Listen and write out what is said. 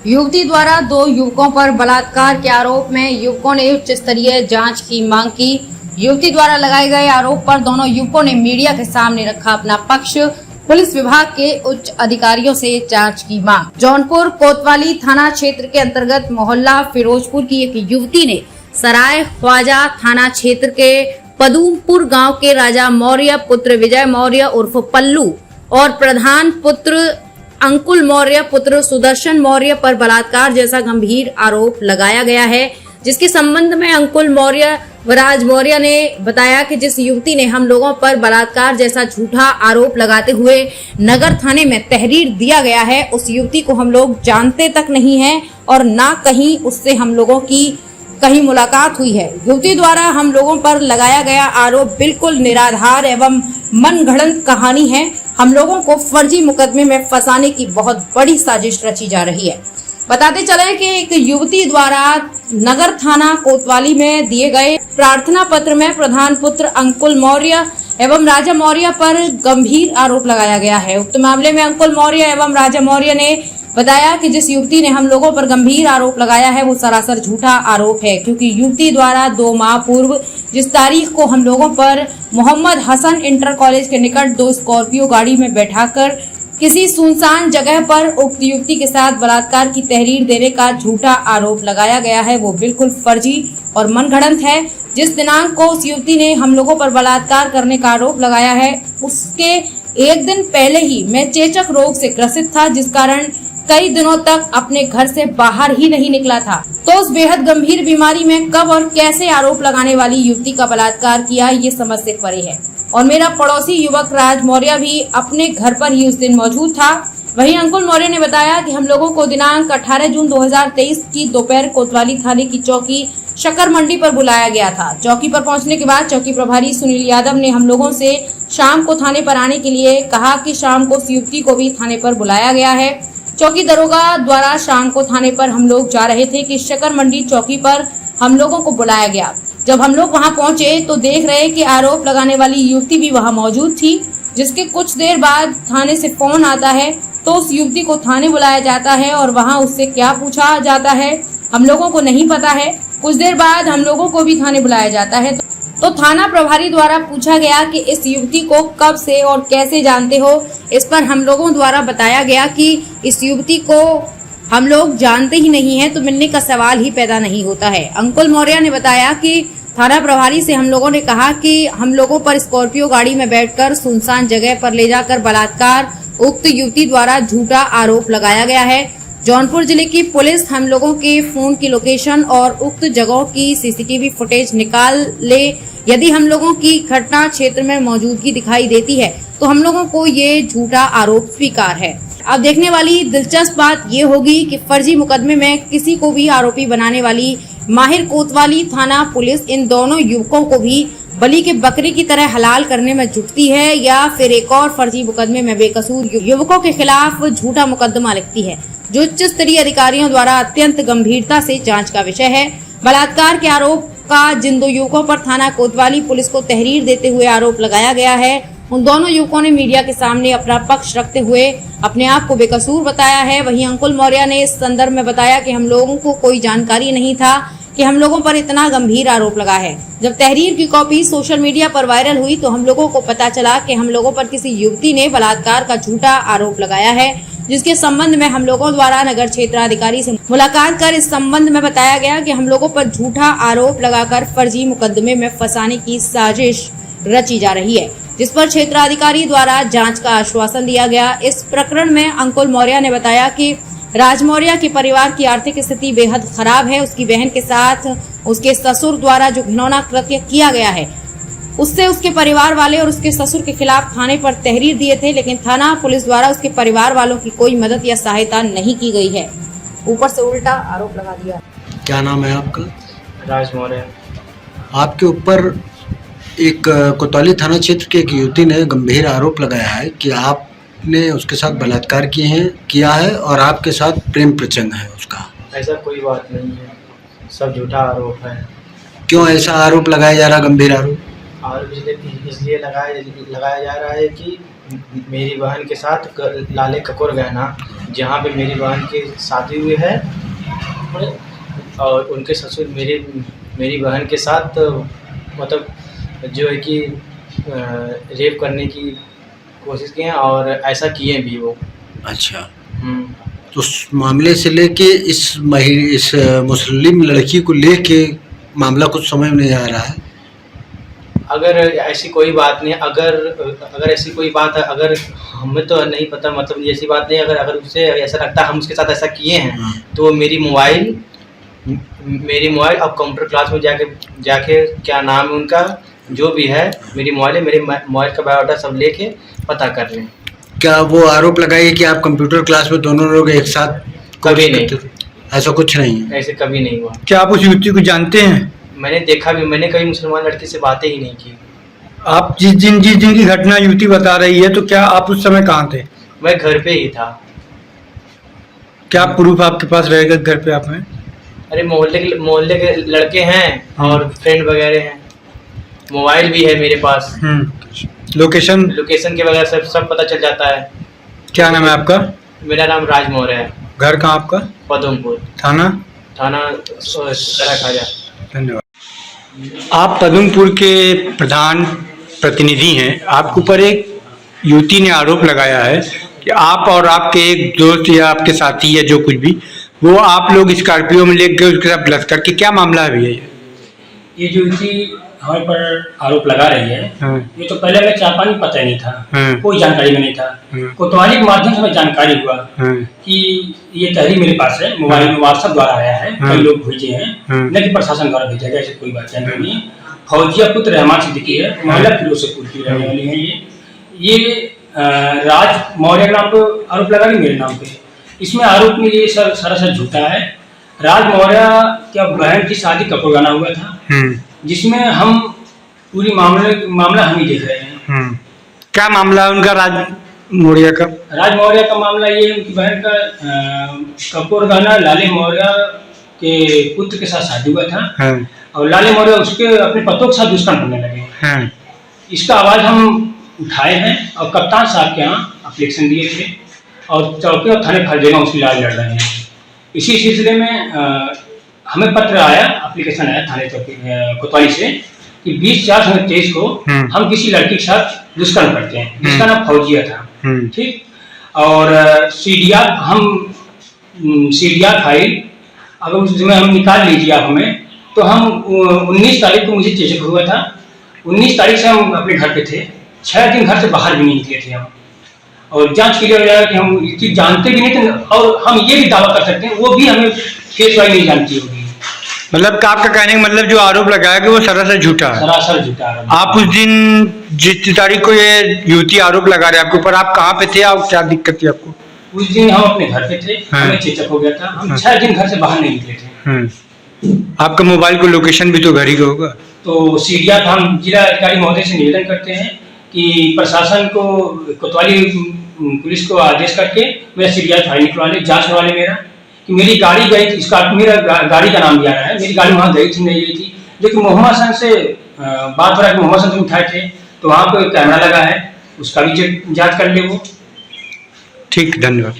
युवती द्वारा दो युवकों पर बलात्कार के आरोप में युवकों ने उच्च स्तरीय जांच की मांग की। युवती द्वारा लगाए गए आरोप पर दोनों युवकों ने मीडिया के सामने रखा अपना पक्ष। पुलिस विभाग के उच्च अधिकारियों से जांच की मांग। जौनपुर कोतवाली थाना क्षेत्र के अंतर्गत मोहल्ला फिरोजपुर की एक युवती ने सराय ख्वाजा थाना क्षेत्र के पदुमपुर गांव के राजा मौर्य पुत्र विजय मौर्य उर्फ पल्लू और प्रधान पुत्र अंकुल मौर्य पुत्र सुदर्शन मौर्य पर बलात्कार जैसा गंभीर आरोप लगाया गया है, जिसके संबंध में अंकुल मौर्य व राज मौर्य ने बताया कि जिस युवती ने हम लोगों पर बलात्कार जैसा झूठा आरोप लगाते हुए नगर थाने में तहरीर दिया गया है, उस युवती को हम लोग जानते तक नहीं है और ना कहीं उससे हम लोगों की कहीं मुलाकात हुई है। युवती द्वारा हम लोगों पर लगाया गया आरोप बिल्कुल निराधार एवं मनगढ़ंत कहानी है। हम लोगों को फर्जी मुकदमे में फंसाने की बहुत बड़ी साजिश रची जा रही है। बताते चले कि एक युवती द्वारा नगर थाना कोतवाली में दिए गए प्रार्थना पत्र में प्रधान पुत्र अंकुल मौर्य एवं राजा मौर्य पर गंभीर आरोप लगाया गया है। उक्त मामले में अंकुल मौर्य एवं राजा मौर्य ने बताया कि जिस युवती ने हम लोगों पर गंभीर आरोप लगाया है वो सरासर झूठा आरोप है, क्योंकि युवती द्वारा 2 माह पूर्व जिस तारीख को हम लोगों पर मोहम्मद हसन इंटर कॉलेज के निकट 2 स्कॉर्पियो गाड़ी में बैठाकर किसी सुनसान जगह पर उक्त युवती के साथ बलात्कार की तहरीर देने का झूठा आरोप लगाया गया है, वो बिल्कुल फर्जी और मनगढ़ंत है। जिस दिनांक को उस युवती ने हम लोगों पर बलात्कार करने का आरोप लगाया है उसके एक दिन पहले ही मैं चेचक रोग से ग्रसित था, जिस कारण कई दिनों तक अपने घर से बाहर ही नहीं निकला था। तो उस बेहद गंभीर बीमारी में कब और कैसे आरोप लगाने वाली युवती का बलात्कार किया ये समझ से परे है। और मेरा पड़ोसी युवक राज मौर्य भी अपने घर पर ही उस दिन मौजूद था। वहीं अंकुल मौर्य ने बताया कि हम लोगों को दिनांक 18 जून 2023 की दोपहर कोतवाली थाने की चौकी शक्कर मंडी पर बुलाया गया था। चौकी पर पहुंचने के बाद चौकी प्रभारी सुनील यादव ने हम लोगों से शाम को थाने पर आने के लिए कहा कि शाम को उस युवती को भी थाने पर बुलाया गया है। चौकी दरोगा द्वारा शाम को थाने पर हम लोग जा रहे थे कि शक्कर मंडी चौकी पर हम लोगों को बुलाया गया। जब हम लोग वहां पहुंचे तो देख रहे कि आरोप लगाने वाली युवती भी वहां मौजूद थी, जिसके कुछ देर बाद थाने से फोन आता है तो उस युवती को थाने बुलाया जाता है और वहां उससे क्या पूछा जाता है हम लोगों को नहीं पता है। कुछ देर बाद हम लोगों को भी थाने बुलाया जाता है तो थाना प्रभारी द्वारा पूछा गया कि इस युवती को कब से और कैसे जानते हो। इस पर हम लोगों द्वारा बताया गया कि इस युवती को हम लोग जानते ही नहीं है, तो मिलने का सवाल ही पैदा नहीं होता है। अंकुल मौर्य ने बताया कि थाना प्रभारी से हम लोगों ने कहा कि हम लोगों पर स्कॉर्पियो गाड़ी में बैठकर सुनसान जगह पर ले जाकर बलात्कार उक्त युवती द्वारा झूठा आरोप लगाया गया है। जौनपुर जिले की पुलिस हम लोगों के फोन की लोकेशन और उक्त जगहों की सीसीटीवी फुटेज निकाल ले। यदि हम लोगों की घटना क्षेत्र में मौजूदगी दिखाई देती है तो हम लोगों को ये झूठा आरोप स्वीकार है। अब देखने वाली दिलचस्प बात ये होगी कि फर्जी मुकदमे में किसी को भी आरोपी बनाने वाली माहिर कोतवाली थाना पुलिस इन दोनों युवकों को भी बलि के बकरे की तरह हलाल करने में जुटती है या फिर एक और फर्जी मुकदमे में बेकसूर युवकों के खिलाफ झूठा मुकदमा लिखती है, जो उच्च स्तरीय अधिकारियों द्वारा अत्यंत गंभीरता से जांच का विषय है। बलात्कार के आरोप का जिन 2 युवकों पर थाना कोतवाली पुलिस को तहरीर देते हुए आरोप लगाया गया है, उन दोनों युवकों ने मीडिया के सामने अपना पक्ष रखते हुए अपने आप को बेकसूर बताया है। वहीं अंकुल मौर्य ने इस संदर्भ में बताया कि हम लोगों को कोई जानकारी नहीं था कि हम लोगों पर इतना गंभीर आरोप लगा है। जब तहरीर की कॉपी सोशल मीडिया पर वायरल हुई तो हम लोगों को पता चला कि हम लोगों पर किसी युवती ने बलात्कार का झूठा आरोप लगाया है, जिसके संबंध में हम लोगों द्वारा नगर क्षेत्राधिकारी से मुलाकात कर इस संबंध में बताया गया कि हम लोगों पर झूठा आरोप लगाकर फर्जी मुकदमे में फंसाने की साजिश रची जा रही है, जिस पर क्षेत्राधिकारी द्वारा जांच का आश्वासन दिया गया। इस प्रकरण में अंकुल मौर्य ने बताया कि राज मौर्य के परिवार की आर्थिक स्थिति बेहद खराब है। उसकी बहन के साथ उसके ससुर द्वारा जो घिनौना कृत्य किया गया है उससे उसके परिवार वाले और उसके ससुर के खिलाफ थाने पर तहरीर दिए थे, लेकिन थाना पुलिस द्वारा उसके परिवार वालों की कोई मदद या सहायता नहीं की गई है, ऊपर से उल्टा आरोप लगा दिया। क्या नाम है आपका? राज मौर्य। आपके ऊपर एक कोतवाली थाना क्षेत्र की एक युवती ने गंभीर आरोप लगाया है कि आपने उसके साथ बलात्कार किया है और आपके साथ प्रेम प्रसंग है उसका। ऐसा कोई बात नहीं है, सब झूठा आरोप है। क्यों ऐसा आरोप लगाया जा रहा, गंभीर आरोप? आरोप इसलिए लगाया जा रहा है कि मेरी बहन के साथ लाले ककोर गहना, जहाँ पे मेरी बहन की शादी हुई है, और उनके ससुर मेरी बहन के साथ मतलब जो है कि रेप करने की कोशिश किए हैं, और ऐसा किए भी वो। अच्छा, तो उस मामले से लेके इस मुस्लिम लड़की को लेके मामला कुछ समझ में नहीं आ रहा है। अगर ऐसी कोई बात नहीं, अगर ऐसी कोई बात है, अगर हमें तो नहीं पता, मतलब ऐसी बात नहीं, अगर उससे ऐसा लगता है हम उसके साथ ऐसा किए हैं, तो मेरी मोबाइल अब कंप्यूटर क्लास में जाके क्या नाम है उनका, जो भी है, मेरी मोबाइल है, मेरे मोबाइल का बायोडाटा सब लेके पता कर लें। क्या वो आरोप लगाइए कि आप कंप्यूटर क्लास में दोनों लोग एक साथ? कभी नहीं, ऐसा कुछ नहीं है। ऐसे कभी नहीं हुआ। क्या आप उस युवती को जानते हैं? मैंने देखा भी, मैंने कभी मुसलमान लड़की से बातें ही नहीं की। आप जिस दिन की घटना युवती बता रही है, तो क्या आप उस समय कहाँ थे? मैं घर पे ही था। क्या प्रूफ आपके पास रहेगा घर पे आप हैं? अरे मोहल्ले के लड़के हैं और फ्रेंड वगैरह हैं, मोबाइल भी है मेरे पास, लोकेशन के वगैरह सब पता चल जाता है। क्या नाम है आपका? मेरा नाम राज मौर्य है। घर कहाँ आपका? पदमपुर थाना खाजा। धन्यवाद। आप पदमपुर के प्रधान प्रतिनिधि हैं। आपके ऊपर एक युवती ने आरोप लगाया है कि आप और आपके एक दोस्त या आपके साथी या जो कुछ भी, वो आप लोग स्कॉर्पियो में लेकर उसके साथ बलात्कार के, क्या मामला है भैया? ये जो युवती हमारे पर आरोप लगा रही है, ये तो पहले हमें चार पानी पता ही नहीं था, कोई जानकारी में नहीं था। कोतवाली के माध्यम से हमें जानकारी हुआ कि ये तहरीर मेरे पास है, मोबाइल में व्हाट्सएप द्वारा आया है, कई लोग भेजे हैं, न कि प्रशासन द्वारा भेजा गया, ऐसे कोई बात नहीं। फौजिया पुत्र रहमान सिद्दीकी है, मोहल्ला फिरोजपुर की रहने वाली है। ये राज मौर्य के नाम पर आरोप लगा रही, मेरे नाम पे। इसमें आरोप में ये सरासर झूठा है। राज मौर्य क्या बहन की शादी कपूरगाना हुआ था, जिसमें हम पूरी मामला हम ही देख रहे हैं। क्या मामला है उनका राज मौर्य का? राज मौर्य का मामला ये है, उनकी बहन का कपूरगाना लाले मौर्य के पुत्र के साथ शादी हुआ था, और लाले मौर्य उसके अपने पतों के साथ दुष्कर्म करने लगे। इसका आवाज हम उठाए हैं और कप्तान साहब के यहाँ एप्लीकेशन दिए थे, और चौकी और थाने फर्जेगा उसकी इलाज लड़ रहे हैं। इसी सिलसिले में हमें पत्र आया, एप्लीकेशन आया थाने चौकी कोतवाली से कि 20/4/23 को हम किसी लड़की के साथ दुष्कर्म करते हैं, जिसका नाम फौजिया था। ठीक, और सीडीआर फाइल अगर उस समय हम निकाल लीजिए आप हमें, तो हम 19 तारीख को मुझे चेचक हुआ था। 19 तारीख से हम अपने घर पे थे, 6 दिन घर से बाहर भी नहीं निकले थे हम, और जांच क्लियर हो जाएगा कि हम ये चीज जानते भी नहीं थे, और हम ये भी दावा कर सकते हैं वो भी हमें फेस वाइज नहीं जानती होगी। मतलब का आपका कहने का मतलब जो आरोप लगाया कि वो सरासर झूठा है? सरासर झूठा है। आप उस दिन जिस तारीख को ये युवती आरोप लगा रहे आपके ऊपर, आप कहाँ पे थे और क्या दिक्कत थी आपको? उस दिन हम अपने घर पे थे, हमें चेचक हो गया था, हम 6 दिन घर से बाहर नहीं निकले थे। आपका मोबाइल को लोकेशन भी तो घर ही का होगा। तो सीडीआर हम जिला अधिकारी महोदय से निवेदन करते हैं कि प्रशासन को, कोतवाली पुलिस को आदेश करके मेरा सीडीआर फाइल निकलवा ले, जांच करवा ले मेरा, कि मेरी गाड़ी गई थी, मेरा गाड़ी का नाम दिया रहा है, मेरी गाड़ी वहाँ गई थी नहीं गई थी, लेकिन मोहम्मद हसन से बात हो रहा है कि मोहम्मद हसन तुम उठाए थे, तो वहाँ पे कैमरा लगा है, उसका भी जांच कर ले वो। ठीक, धन्यवाद।